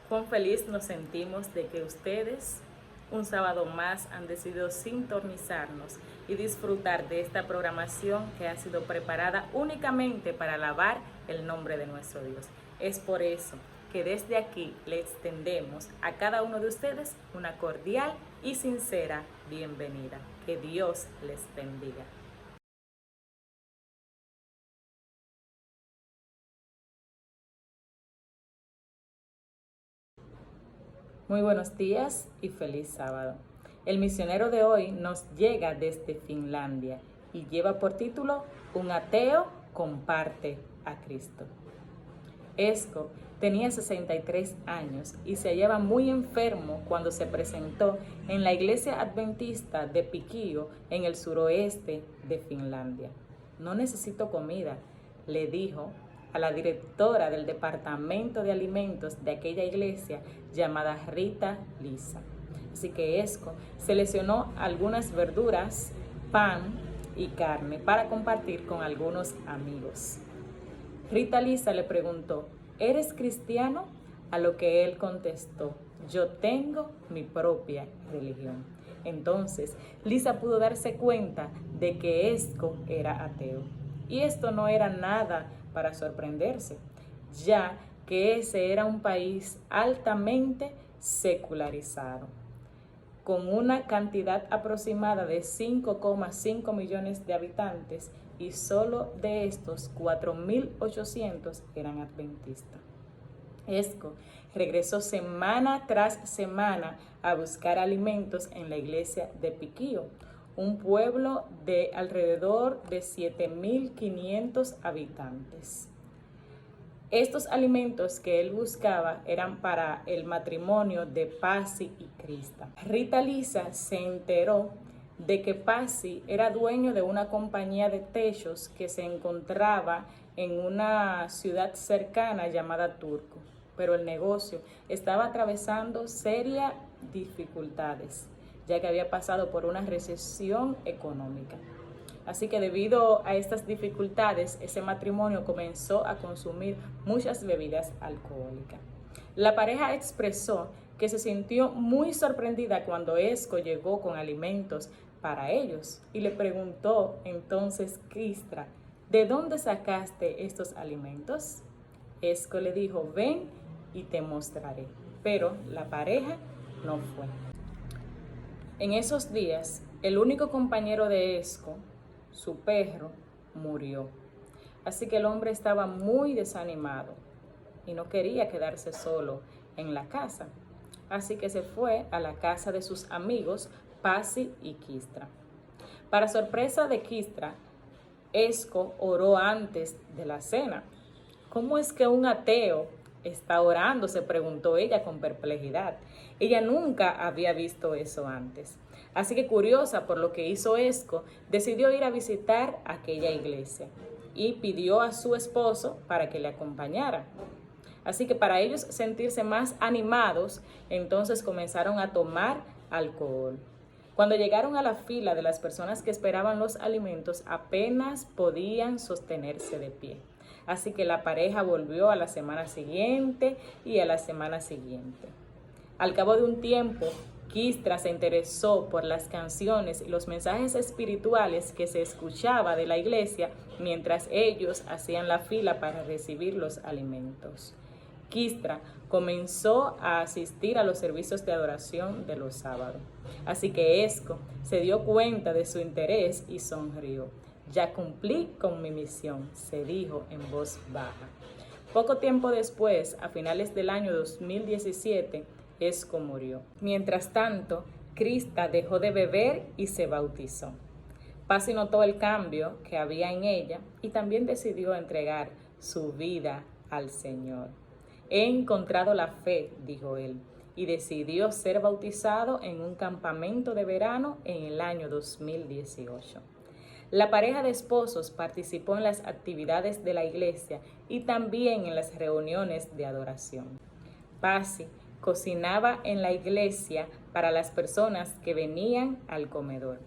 Cuán feliz nos sentimos de que ustedes un sábado más han decidido sintonizarnos y disfrutar de esta programación que ha sido preparada únicamente para alabar el nombre de nuestro Dios. Es por eso que desde aquí le extendemos a cada uno de ustedes una cordial y sincera bienvenida. Que Dios les bendiga. Muy buenos días y feliz sábado. El misionero de hoy nos llega desde Finlandia y lleva por título Un ateo comparte a Cristo. Esko tenía 63 años y se hallaba muy enfermo cuando se presentó en la iglesia adventista de Piquio en el suroeste de Finlandia. No necesito comida, le dijo a la directora del departamento de alimentos de aquella iglesia llamada Rita Lisa. Así que Esko seleccionó algunas verduras, pan y carne para compartir con algunos amigos. Rita Lisa le preguntó, ¿eres cristiano? A lo que él contestó, yo tengo mi propia religión. Entonces, Lisa pudo darse cuenta de que Esko era ateo. Y esto no era nada para sorprenderse, ya que ese era un país altamente secularizado, con una cantidad aproximada de 5,5 millones de habitantes y solo de estos 4.800 eran adventistas. Esko regresó semana tras semana a buscar alimentos en la iglesia de Piquio, un pueblo de alrededor de 7.500 habitantes. Estos alimentos que él buscaba eran para el matrimonio de Pasi y Krista. Rita Lisa se enteró de que Pasi era dueño de una compañía de techos que se encontraba en una ciudad cercana llamada Turku, pero el negocio estaba atravesando serias dificultades, ya que había pasado por una recesión económica. Así que debido a estas dificultades, ese matrimonio comenzó a consumir muchas bebidas alcohólicas. La pareja expresó que se sintió muy sorprendida cuando Esko llegó con alimentos para ellos y le preguntó entonces Krista, ¿de dónde sacaste estos alimentos? Esko le dijo, ven y te mostraré. Pero la pareja no fue. En esos días, el único compañero de Esko, su perro, murió. Así que el hombre estaba muy desanimado y no quería quedarse solo en la casa. Así que se fue a la casa de sus amigos Pasi y Krista. Para sorpresa de Krista, Esko oró antes de la cena. ¿Cómo es que un ateo está orando?, se preguntó ella con perplejidad. Ella nunca había visto eso antes. Así que curiosa por lo que hizo Esko, decidió ir a visitar aquella iglesia y pidió a su esposo para que le acompañara. Así que para ellos sentirse más animados, entonces comenzaron a tomar alcohol. Cuando llegaron a la fila de las personas que esperaban los alimentos, apenas podían sostenerse de pie. Así que la pareja volvió a la semana siguiente y a la semana siguiente. Al cabo de un tiempo, Krista se interesó por las canciones y los mensajes espirituales que se escuchaba de la iglesia mientras ellos hacían la fila para recibir los alimentos. Krista comenzó a asistir a los servicios de adoración de los sábados. Así que Esko se dio cuenta de su interés y sonrió. Ya cumplí con mi misión, se dijo en voz baja. Poco tiempo después, a finales del año 2017, Esko murió. Mientras tanto, Krista dejó de beber y se bautizó. Pasi notó el cambio que había en ella y también decidió entregar su vida al Señor. He encontrado la fe, dijo él, y decidió ser bautizado en un campamento de verano en el año 2018. La pareja de esposos participó en las actividades de la iglesia y también en las reuniones de adoración. Pasi cocinaba en la iglesia para las personas que venían al comedor.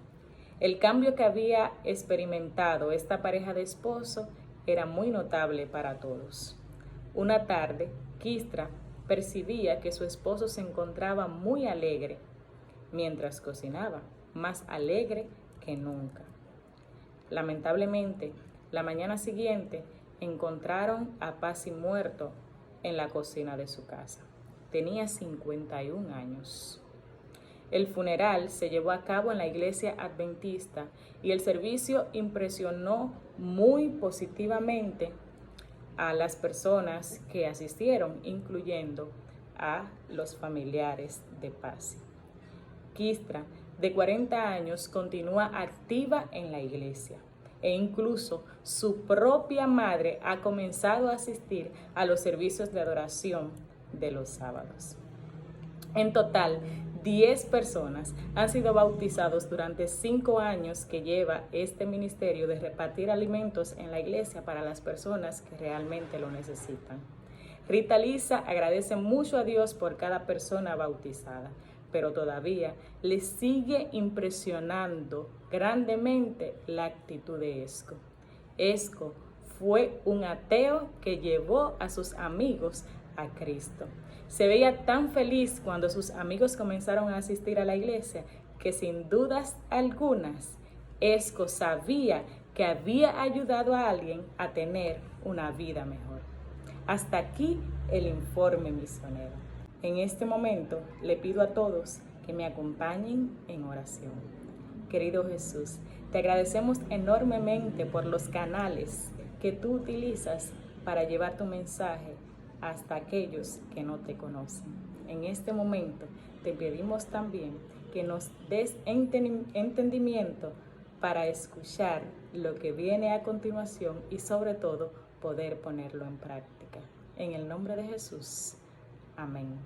El cambio que había experimentado esta pareja de esposos era muy notable para todos. Una tarde, Krista percibía que su esposo se encontraba muy alegre mientras cocinaba, más alegre que nunca. Lamentablemente, la mañana siguiente encontraron a Pasi muerto en la cocina de su casa. Tenía 51 años. El funeral se llevó a cabo en la iglesia adventista y el servicio impresionó muy positivamente a las personas que asistieron, incluyendo a los familiares de Pasi. Kistra, de 40 años, continúa activa en la iglesia e incluso su propia madre ha comenzado a asistir a los servicios de adoración de los sábados. En total, 10 personas han sido bautizados durante 5 años que lleva este ministerio de repartir alimentos en la iglesia para las personas que realmente lo necesitan. Rita Lisa agradece mucho a Dios por cada persona bautizada, pero todavía le sigue impresionando grandemente la actitud de Esco. Esco fue un ateo que llevó a sus amigos a Cristo. Se veía tan feliz cuando sus amigos comenzaron a asistir a la iglesia que sin dudas algunas, Esco sabía que había ayudado a alguien a tener una vida mejor. Hasta aquí el informe misionero. En este momento le pido a todos que me acompañen en oración. Querido Jesús, te agradecemos enormemente por los canales que tú utilizas para llevar tu mensaje hasta aquellos que no te conocen. En este momento te pedimos también que nos des entendimiento para escuchar lo que viene a continuación y sobre todo poder ponerlo en práctica. En el nombre de Jesús. Amén.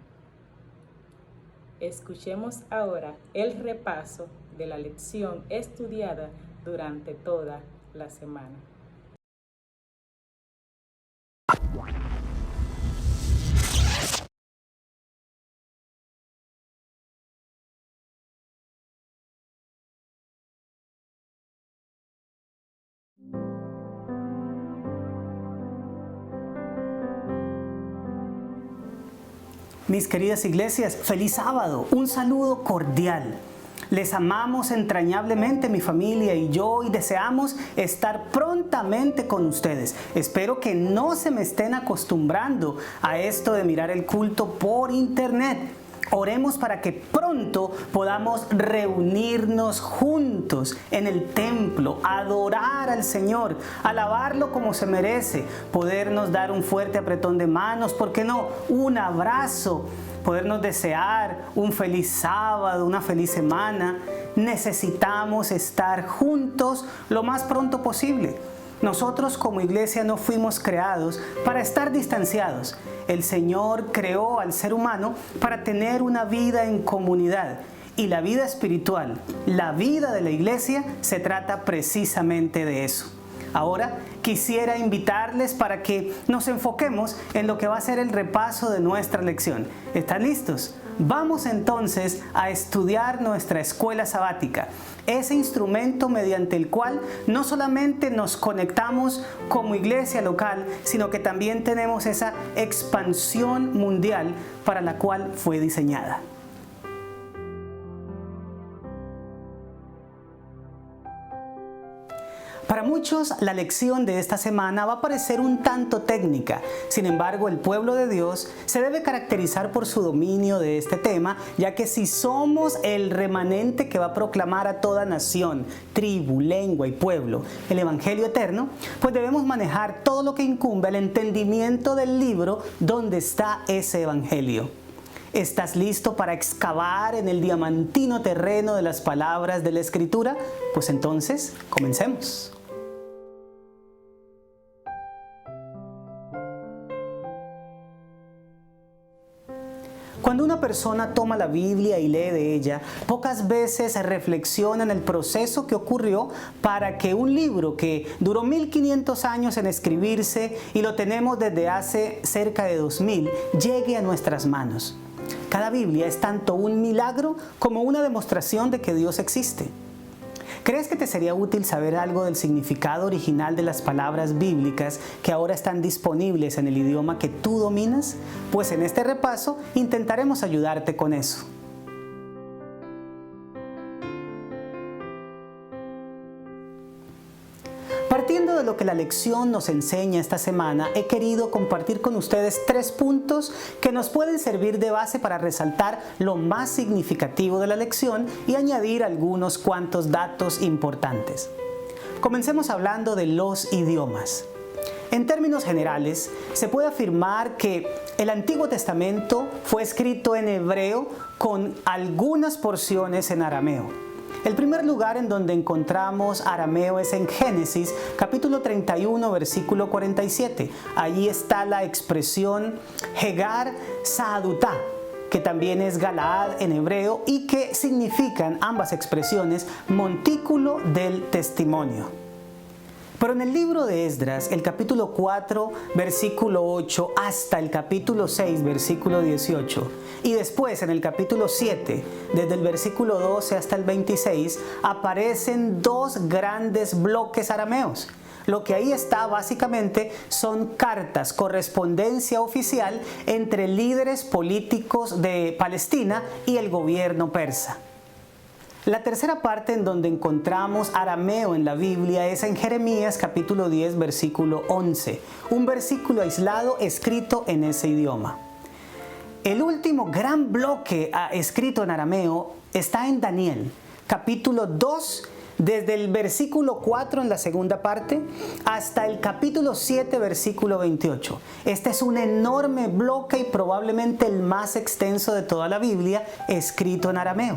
Escuchemos ahora el repaso de la lección estudiada durante toda la semana. Mis queridas iglesias, feliz sábado, un saludo cordial. Les amamos entrañablemente mi familia y yo y deseamos estar prontamente con ustedes. Espero que no se me estén acostumbrando a esto de mirar el culto por internet. Oremos para que pronto podamos reunirnos juntos en el templo, adorar al Señor, alabarlo como se merece, podernos dar un fuerte apretón de manos, ¿por qué no? Un abrazo, podernos desear un feliz sábado, una feliz semana. Necesitamos estar juntos lo más pronto posible. Nosotros como iglesia no fuimos creados para estar distanciados. El Señor creó al ser humano para tener una vida en comunidad. Y la vida espiritual, la vida de la iglesia, se trata precisamente de eso. Ahora quisiera invitarles para que nos enfoquemos en lo que va a ser el repaso de nuestra lección. ¿Están listos? Vamos entonces a estudiar nuestra escuela sabática, ese instrumento mediante el cual no solamente nos conectamos como iglesia local, sino que también tenemos esa expansión mundial para la cual fue diseñada. Para muchos, la lección de esta semana va a parecer un tanto técnica. Sin embargo, el pueblo de Dios se debe caracterizar por su dominio de este tema, ya que si somos el remanente que va a proclamar a toda nación, tribu, lengua y pueblo el Evangelio eterno, pues debemos manejar todo lo que incumbe al entendimiento del libro donde está ese Evangelio. ¿Estás listo para excavar en el diamantino terreno de las palabras de la Escritura? Pues entonces, comencemos. Cuando una persona toma la Biblia y lee de ella, pocas veces reflexiona en el proceso que ocurrió para que un libro que duró 1500 años en escribirse y lo tenemos desde hace cerca de 2000, llegue a nuestras manos. Cada Biblia es tanto un milagro como una demostración de que Dios existe. ¿Crees que te sería útil saber algo del significado original de las palabras bíblicas que ahora están disponibles en el idioma que tú dominas? Pues en este repaso intentaremos ayudarte con eso. Partiendo de lo que la lección nos enseña esta semana, he querido compartir con ustedes 3 puntos que nos pueden servir de base para resaltar lo más significativo de la lección y añadir algunos cuantos datos importantes. Comencemos hablando de los idiomas. En términos generales, se puede afirmar que el Antiguo Testamento fue escrito en hebreo con algunas porciones en arameo. El primer lugar en donde encontramos arameo es en Génesis, capítulo 31, versículo 47. Allí está la expresión Hegar Sa'adutá, que también es Galaad en hebreo y que significan ambas expresiones montículo del testimonio. Pero en el libro de Esdras, el capítulo 4, versículo 8, hasta el capítulo 6, versículo 18, y después en el capítulo 7, desde el versículo 12 hasta el 26, aparecen 2 grandes bloques arameos. Lo que ahí está básicamente son cartas, correspondencia oficial entre líderes políticos de Palestina y el gobierno persa. La tercera parte en donde encontramos arameo en la Biblia es en Jeremías capítulo 10 versículo 11, un versículo aislado escrito en ese idioma. El último gran bloque escrito en arameo está en Daniel capítulo 2, desde el versículo 4 en la segunda parte hasta el capítulo 7 versículo 28. Este es un enorme bloque y probablemente el más extenso de toda la Biblia escrito en arameo.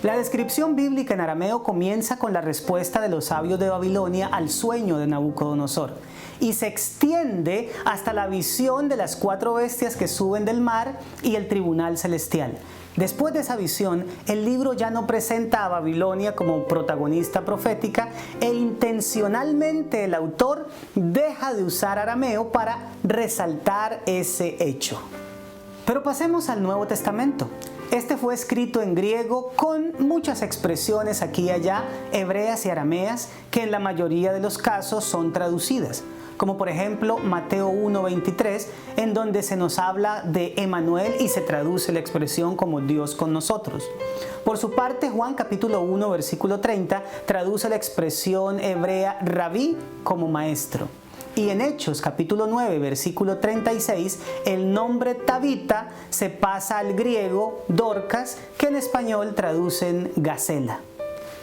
La descripción bíblica en arameo comienza con la respuesta de los sabios de Babilonia al sueño de Nabucodonosor y se extiende hasta la visión de las 4 bestias que suben del mar y el tribunal celestial. Después de esa visión, el libro ya no presenta a Babilonia como protagonista profética e intencionalmente el autor deja de usar arameo para resaltar ese hecho. Pero pasemos al Nuevo Testamento. Este fue escrito en griego con muchas expresiones aquí y allá, hebreas y arameas, que en la mayoría de los casos son traducidas. Como por ejemplo Mateo 1:23, en donde se nos habla de Emmanuel y se traduce la expresión como Dios con nosotros. Por su parte, Juan capítulo 1, versículo 30, traduce la expresión hebrea rabí como maestro. Y en Hechos capítulo 9, versículo 36, el nombre Tabita se pasa al griego Dorcas, que en español traducen Gacela.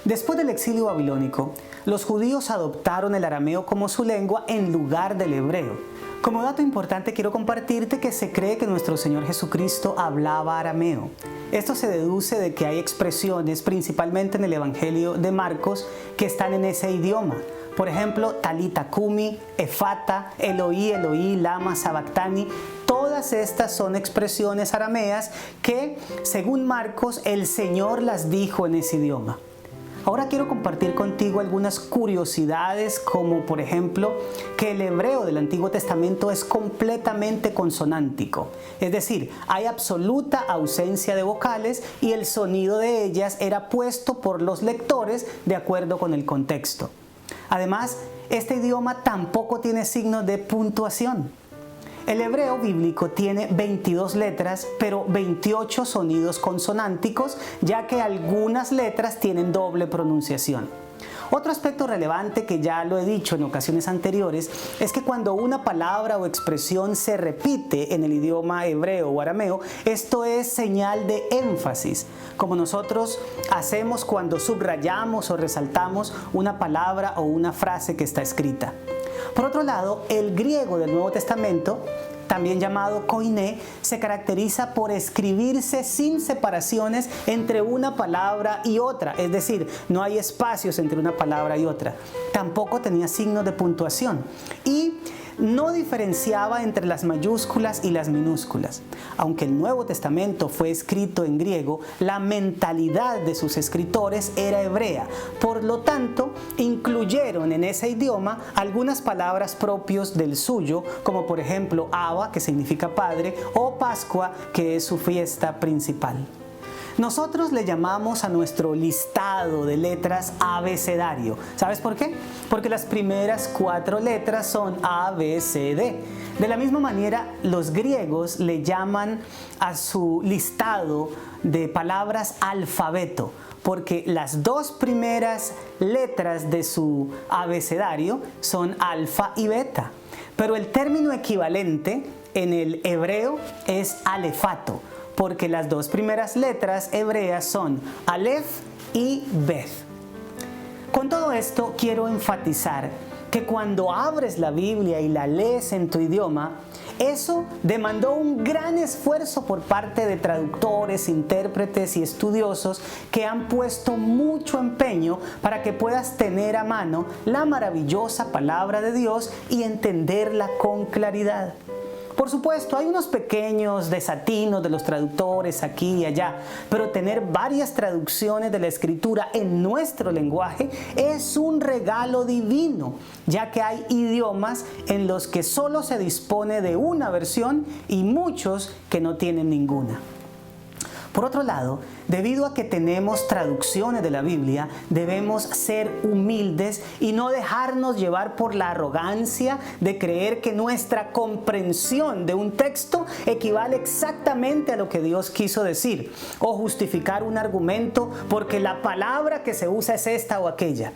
Después del exilio babilónico, los judíos adoptaron el arameo como su lengua en lugar del hebreo. Como dato importante quiero compartirte que se cree que nuestro Señor Jesucristo hablaba arameo. Esto se deduce de que hay expresiones, principalmente en el Evangelio de Marcos, que están en ese idioma. Por ejemplo, Talita Kumi, Efata, Eloí, Eloí, Lama, Sabactani. Todas estas son expresiones arameas que, según Marcos, el Señor las dijo en ese idioma. Ahora quiero compartir contigo algunas curiosidades, como por ejemplo, que el hebreo del Antiguo Testamento es completamente consonántico. Es decir, hay absoluta ausencia de vocales y el sonido de ellas era puesto por los lectores de acuerdo con el contexto. Además, este idioma tampoco tiene signos de puntuación. El hebreo bíblico tiene 22 letras, pero 28 sonidos consonánticos, ya que algunas letras tienen doble pronunciación. Otro aspecto relevante que ya lo he dicho en ocasiones anteriores es que cuando una palabra o expresión se repite en el idioma hebreo o arameo, esto es señal de énfasis, como nosotros hacemos cuando subrayamos o resaltamos una palabra o una frase que está escrita. Por otro lado, el griego del Nuevo Testamento, también llamado koiné, se caracteriza por escribirse sin separaciones entre una palabra y otra, es decir, no hay espacios entre una palabra y otra. Tampoco tenía signos de puntuación y no diferenciaba entre las mayúsculas y las minúsculas. Aunque el Nuevo Testamento fue escrito en griego, la mentalidad de sus escritores era hebrea. Por lo tanto, incluyeron en ese idioma algunas palabras propias del suyo, como por ejemplo Abba, que significa padre, o Pascua, que es su fiesta principal. Nosotros le llamamos a nuestro listado de letras abecedario. ¿Sabes por qué? Porque las primeras 4 letras son A, B, C, D. De la misma manera, los griegos le llaman a su listado de palabras alfabeto, porque las 2 primeras letras de su abecedario son alfa y beta. Pero el término equivalente en el hebreo es alefato, porque las 2 primeras letras hebreas son Aleph y Bet. Con todo esto quiero enfatizar que cuando abres la Biblia y la lees en tu idioma, eso demandó un gran esfuerzo por parte de traductores, intérpretes y estudiosos que han puesto mucho empeño para que puedas tener a mano la maravillosa palabra de Dios y entenderla con claridad. Por supuesto, hay unos pequeños desatinos de los traductores aquí y allá, pero tener varias traducciones de la Escritura en nuestro lenguaje es un regalo divino, ya que hay idiomas en los que solo se dispone de una versión y muchos que no tienen ninguna. Por otro lado, debido a que tenemos traducciones de la Biblia, debemos ser humildes y no dejarnos llevar por la arrogancia de creer que nuestra comprensión de un texto equivale exactamente a lo que Dios quiso decir, o justificar un argumento porque la palabra que se usa es esta o aquella.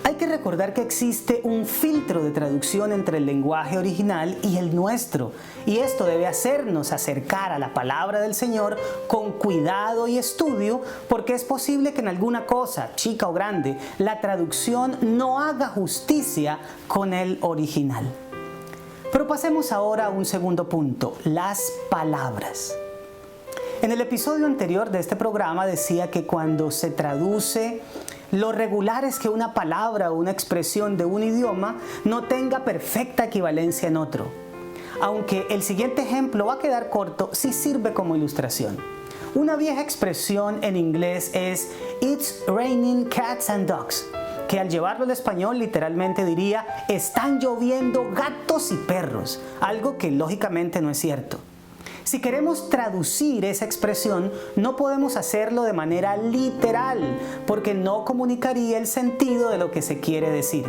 Hay que recordar que existe un filtro de traducción entre el lenguaje original y el nuestro, y esto debe hacernos acercar a la palabra del Señor con cuidado y estudio, porque es posible que en alguna cosa, chica o grande, la traducción no haga justicia con el original. Pero pasemos ahora a un segundo punto, las palabras. En el episodio anterior de este programa decía que cuando se traduce, lo regular es que una palabra o una expresión de un idioma no tenga perfecta equivalencia en otro. Aunque el siguiente ejemplo va a quedar corto, sí sirve como ilustración. Una vieja expresión en inglés es "It's raining cats and dogs", que al llevarlo al español literalmente diría "están lloviendo gatos y perros", algo que lógicamente no es cierto. Si queremos traducir esa expresión, no podemos hacerlo de manera literal, porque no comunicaría el sentido de lo que se quiere decir.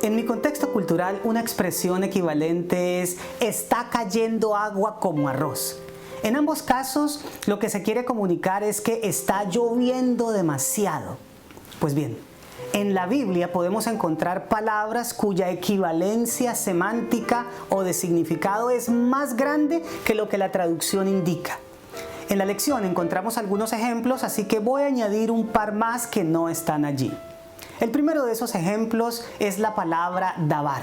En mi contexto cultural, una expresión equivalente es "está cayendo agua como arroz". En ambos casos, lo que se quiere comunicar es que está lloviendo demasiado. Pues bien, en la Biblia podemos encontrar palabras cuya equivalencia semántica o de significado es más grande que lo que la traducción indica. En la lección encontramos algunos ejemplos, así que voy a añadir un par más que no están allí. El primero de esos ejemplos es la palabra dabar.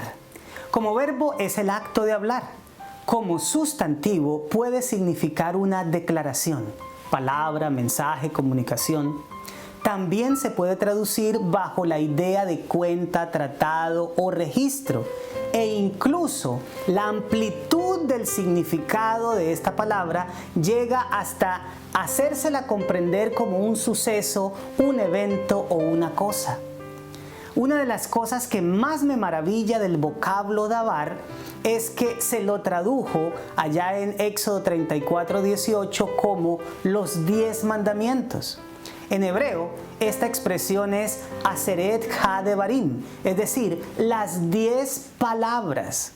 Como verbo es el acto de hablar. Como sustantivo puede significar una declaración, palabra, mensaje, comunicación. También se puede traducir bajo la idea de cuenta, tratado o registro. E incluso la amplitud del significado de esta palabra llega hasta hacérsela comprender como un suceso, un evento o una cosa. Una de las cosas que más me maravilla del vocablo dabar es que se lo tradujo allá en Éxodo 34:18 como los 10 mandamientos. En hebreo, esta expresión es Aseret ha-devarim, es decir, las 10 palabras.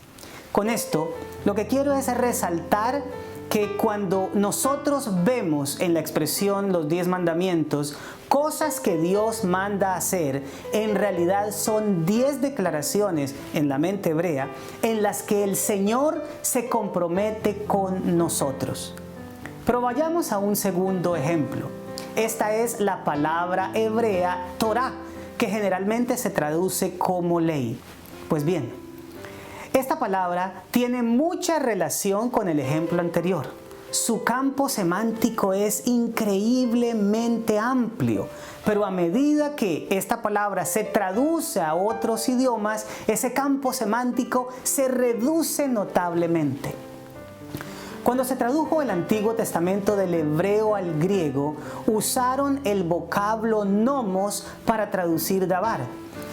Con esto, lo que quiero es resaltar que cuando nosotros vemos en la expresión los 10 mandamientos, cosas que Dios manda hacer, en realidad son 10 declaraciones en la mente hebrea en las que el Señor se compromete con nosotros. Pero vayamos a un segundo ejemplo. Esta es la palabra hebrea Torá, que generalmente se traduce como ley. Pues bien, esta palabra tiene mucha relación con el ejemplo anterior. Su campo semántico es increíblemente amplio, pero a medida que esta palabra se traduce a otros idiomas, ese campo semántico se reduce notablemente. Cuando se tradujo el Antiguo Testamento del hebreo al griego, usaron el vocablo nomos para traducir dabar.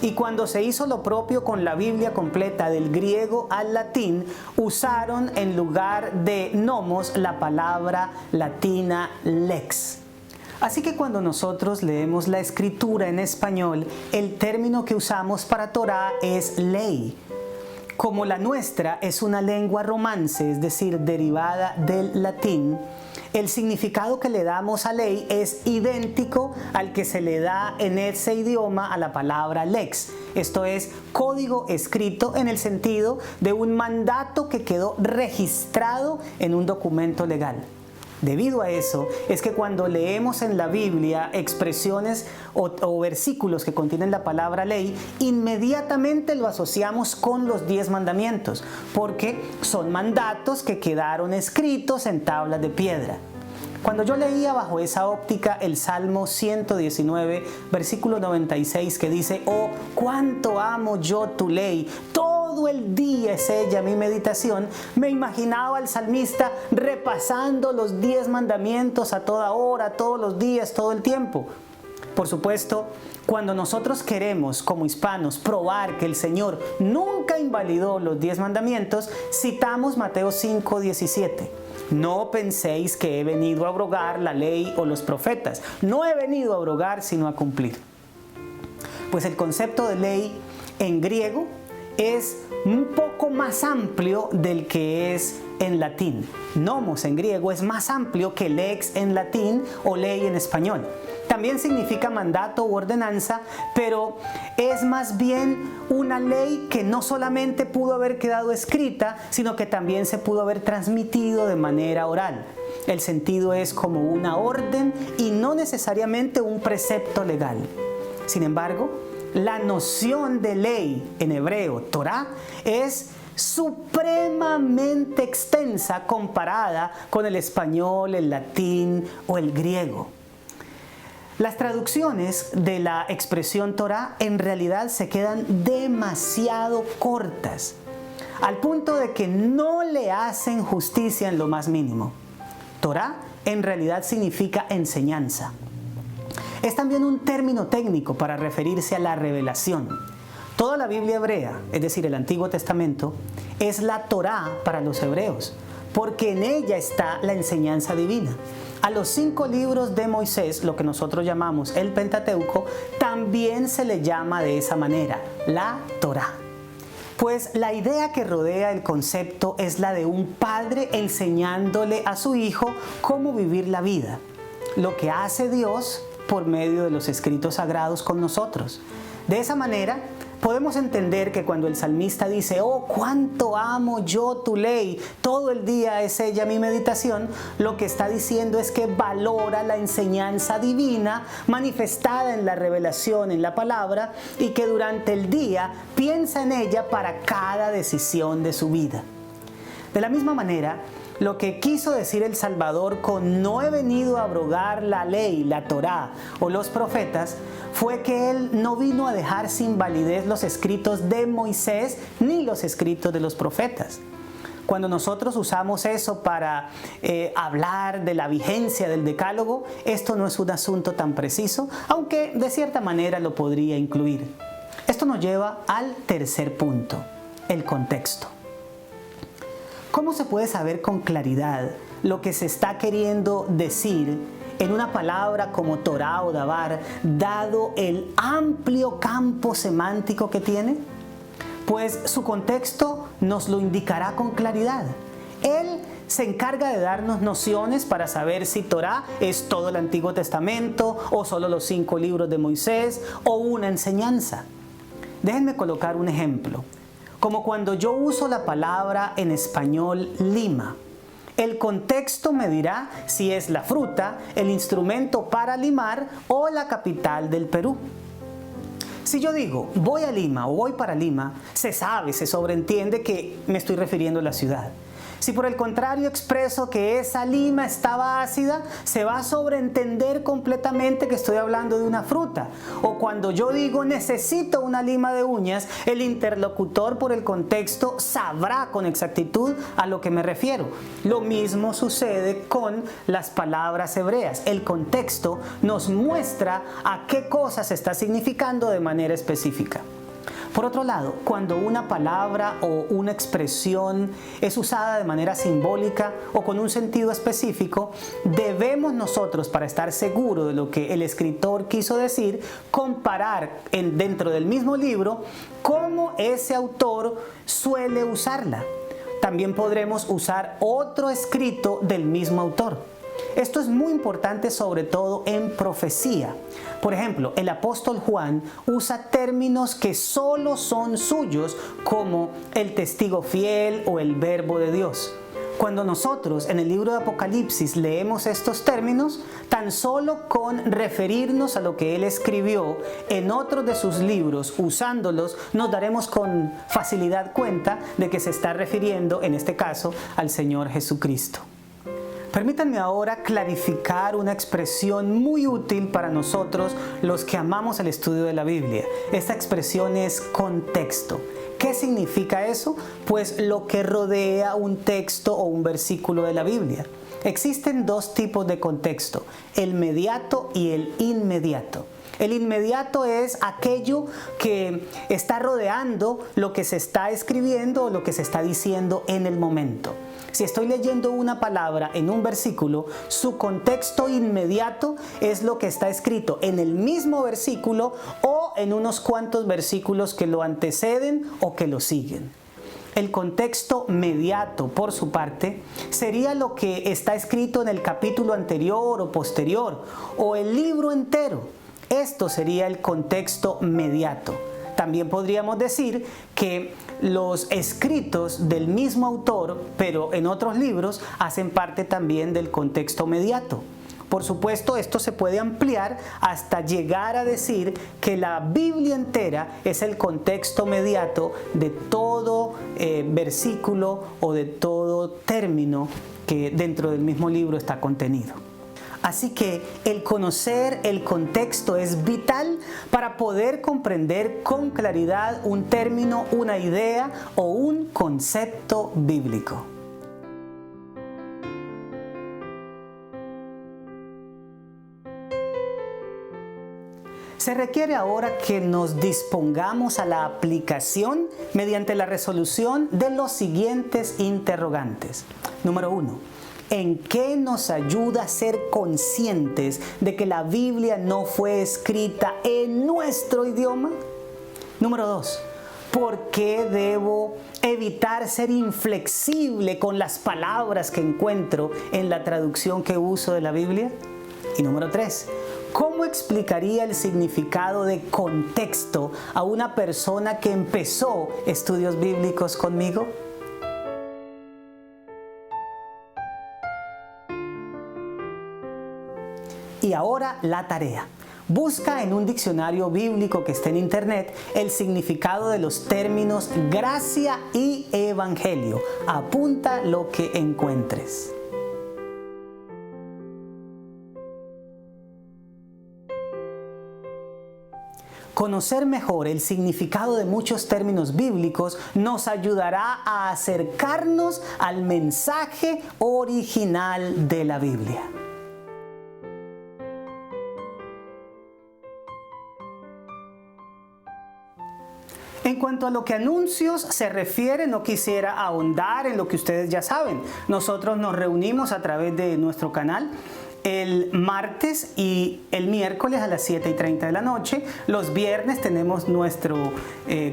Y cuando se hizo lo propio con la Biblia completa del griego al latín, usaron en lugar de nomos la palabra latina lex. Así que cuando nosotros leemos la escritura en español, el término que usamos para Torá es ley. Como la nuestra es una lengua romance, es decir, derivada del latín, el significado que le damos a ley es idéntico al que se le da en ese idioma a la palabra lex. Esto es código escrito en el sentido de un mandato que quedó registrado en un documento legal. Debido a eso, es que cuando leemos en la Biblia expresiones o versículos que contienen la palabra ley, inmediatamente lo asociamos con los 10 mandamientos, porque son mandatos que quedaron escritos en tablas de piedra. Cuando yo leía bajo esa óptica el Salmo 119, versículo 96, que dice: «Oh, cuánto amo yo tu ley, todo el día es ella mi meditación», me imaginaba al salmista repasando los 10 mandamientos a toda hora, todos los días, todo el tiempo. Por supuesto, cuando nosotros queremos, como hispanos, probar que el Señor nunca invalidó los 10 mandamientos, citamos Mateo 5:17. «No penséis que he venido a abrogar la ley o los profetas. No he venido a abrogar, sino a cumplir». Pues el concepto de ley en griego es un poco más amplio del que es en latín. Nomos en griego es más amplio que lex en latín o ley en español. También significa mandato u ordenanza, pero es más bien una ley que no solamente pudo haber quedado escrita, sino que también se pudo haber transmitido de manera oral. El sentido es como una orden y no necesariamente un precepto legal. Sin embargo, la noción de ley en hebreo, Torá, es supremamente extensa comparada con el español, el latín o el griego. Las traducciones de la expresión Torá en realidad se quedan demasiado cortas, al punto de que no le hacen justicia en lo más mínimo. Torá en realidad significa enseñanza. Es también un término técnico para referirse a la revelación. Toda la Biblia hebrea, es decir, el Antiguo Testamento, es la Torá para los hebreos, porque en ella está la enseñanza divina. A los 5 libros de Moisés, lo que nosotros llamamos el Pentateuco, también se le llama de esa manera, la Torá. Pues la idea que rodea el concepto es la de un padre enseñándole a su hijo cómo vivir la vida, lo que hace Dios por medio de los escritos sagrados con nosotros. De esa manera, podemos entender que cuando el salmista dice: «Oh, cuánto amo yo tu ley, todo el día es ella mi meditación», lo que está diciendo es que valora la enseñanza divina manifestada en la revelación, en la palabra, y que durante el día piensa en ella para cada decisión de su vida. De la misma manera, lo que quiso decir el Salvador con «no he venido a abrogar la ley, la Torá o los profetas», fue que Él no vino a dejar sin validez los escritos de Moisés ni los escritos de los profetas. Cuando nosotros usamos eso para hablar de la vigencia del decálogo, esto no es un asunto tan preciso, aunque de cierta manera lo podría incluir. Esto nos lleva al tercer punto, el contexto. ¿Cómo se puede saber con claridad lo que se está queriendo decir en una palabra como Torá o Dabar, dado el amplio campo semántico que tiene? Pues su contexto nos lo indicará con claridad. Él se encarga de darnos nociones para saber si Torá es todo el Antiguo Testamento, o solo los 5 libros de Moisés, o una enseñanza. Déjenme colocar un ejemplo. Como cuando yo uso la palabra en español lima. El contexto me dirá si es la fruta, el instrumento para limar o la capital del Perú. Si yo digo voy a Lima o voy para Lima, se sabe, se sobreentiende que me estoy refiriendo a la ciudad. Si por el contrario expreso que esa lima estaba ácida, se va a sobreentender completamente que estoy hablando de una fruta. O cuando yo digo necesito una lima de uñas, el interlocutor por el contexto sabrá con exactitud a lo que me refiero. Lo mismo sucede con las palabras hebreas. El contexto nos muestra a qué cosa se está significando de manera específica. Por otro lado, cuando una palabra o una expresión es usada de manera simbólica o con un sentido específico, debemos nosotros, para estar seguros de lo que el escritor quiso decir, comparar dentro del mismo libro cómo ese autor suele usarla. También podremos usar otro escrito del mismo autor. Esto es muy importante, sobre todo en profecía. Por ejemplo, el apóstol Juan usa términos que solo son suyos, como el testigo fiel o el verbo de Dios. Cuando nosotros en el libro de Apocalipsis leemos estos términos, tan solo con referirnos a lo que él escribió en otros de sus libros, usándolos, nos daremos con facilidad cuenta de que se está refiriendo, en este caso, al Señor Jesucristo. Permítanme ahora clarificar una expresión muy útil para nosotros los que amamos el estudio de la Biblia. Esta expresión es contexto. ¿Qué significa eso? Pues lo que rodea un texto o un versículo de la Biblia. Existen dos tipos de contexto, el mediato y el inmediato. El inmediato es aquello que está rodeando lo que se está escribiendo o lo que se está diciendo en el momento. Si estoy leyendo una palabra en un versículo, su contexto inmediato es lo que está escrito en el mismo versículo o en unos cuantos versículos que lo anteceden o que lo siguen. El contexto mediato, por su parte, sería lo que está escrito en el capítulo anterior o posterior, o el libro entero. Esto sería el contexto mediato. También podríamos decir que los escritos del mismo autor, pero en otros libros, hacen parte también del contexto mediato. Por supuesto, esto se puede ampliar hasta llegar a decir que la Biblia entera es el contexto mediato de todo versículo o de todo término que dentro del mismo libro está contenido. Así que el conocer el contexto es vital para poder comprender con claridad un término, una idea o un concepto bíblico. Se requiere ahora que nos dispongamos a la aplicación mediante la resolución de los siguientes interrogantes. Número 1. ¿En qué nos ayuda a ser conscientes de que la Biblia no fue escrita en nuestro idioma? Número 2. ¿Por qué debo evitar ser inflexible con las palabras que encuentro en la traducción que uso de la Biblia? Y número 3. ¿Cómo explicaría el significado de contexto a una persona que empezó estudios bíblicos conmigo? Y ahora la tarea. Busca en un diccionario bíblico que esté en internet el significado de los términos gracia y evangelio. Apunta lo que encuentres. Conocer mejor el significado de muchos términos bíblicos nos ayudará a acercarnos al mensaje original de la Biblia. En cuanto a lo que anuncios se refiere, no quisiera ahondar en lo que ustedes ya saben. Nosotros nos reunimos a través de nuestro canal el martes y el miércoles a las 7:30 de la noche. Los viernes tenemos nuestro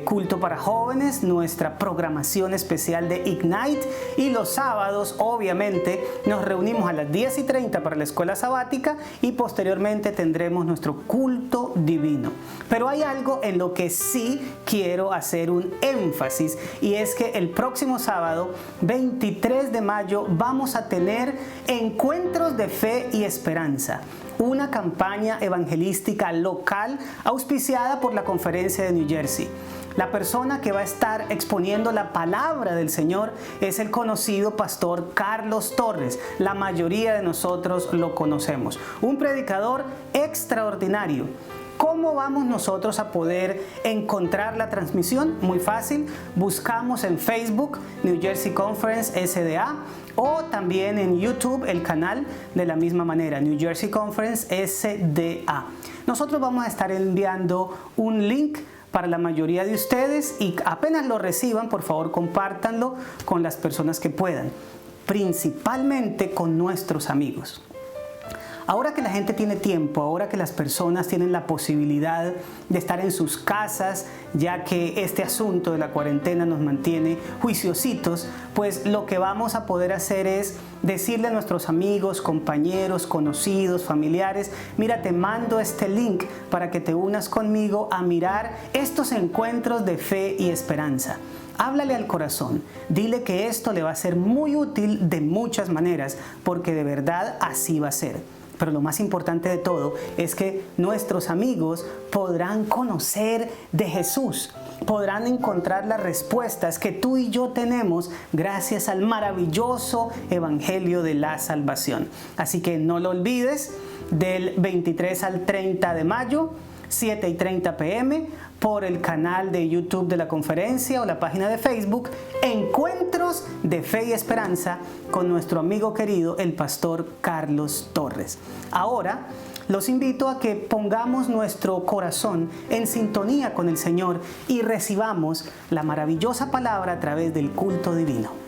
culto para jóvenes, nuestra programación especial de Ignite, y los sábados obviamente nos reunimos a las 10:30 para la escuela sabática y posteriormente tendremos nuestro culto divino. Pero hay algo en lo que sí quiero hacer un énfasis, y es que el próximo sábado 23 de mayo vamos a tener encuentros de fe y esperanza, una campaña evangelística local auspiciada por la Conferencia de New Jersey. La persona que va a estar exponiendo la palabra del Señor es el conocido pastor Carlos Torres. La mayoría de nosotros lo conocemos. Un predicador extraordinario. ¿Cómo vamos nosotros a poder encontrar la transmisión? Muy fácil, buscamos en Facebook New Jersey Conference SDA, o también en YouTube el canal de la misma manera, New Jersey Conference SDA. Nosotros vamos a estar enviando un link para la mayoría de ustedes y apenas lo reciban, por favor, compártanlo con las personas que puedan, principalmente con nuestros amigos. Ahora que la gente tiene tiempo, ahora que las personas tienen la posibilidad de estar en sus casas, ya que este asunto de la cuarentena nos mantiene juiciositos, pues lo que vamos a poder hacer es decirle a nuestros amigos, compañeros, conocidos, familiares: mira, te mando este link para que te unas conmigo a mirar estos encuentros de fe y esperanza. Háblale al corazón, dile que esto le va a ser muy útil de muchas maneras, porque de verdad así va a ser. Pero lo más importante de todo es que nuestros amigos podrán conocer de Jesús, podrán encontrar las respuestas que tú y yo tenemos gracias al maravilloso Evangelio de la Salvación. Así que no lo olvides, del 23 al 30 de mayo, 7:30 p.m., por el canal de YouTube de la conferencia o la página de Facebook, Encuentros de Fe y Esperanza con nuestro amigo querido, el pastor Carlos Torres. Ahora, los invito a que pongamos nuestro corazón en sintonía con el Señor y recibamos la maravillosa palabra a través del culto divino.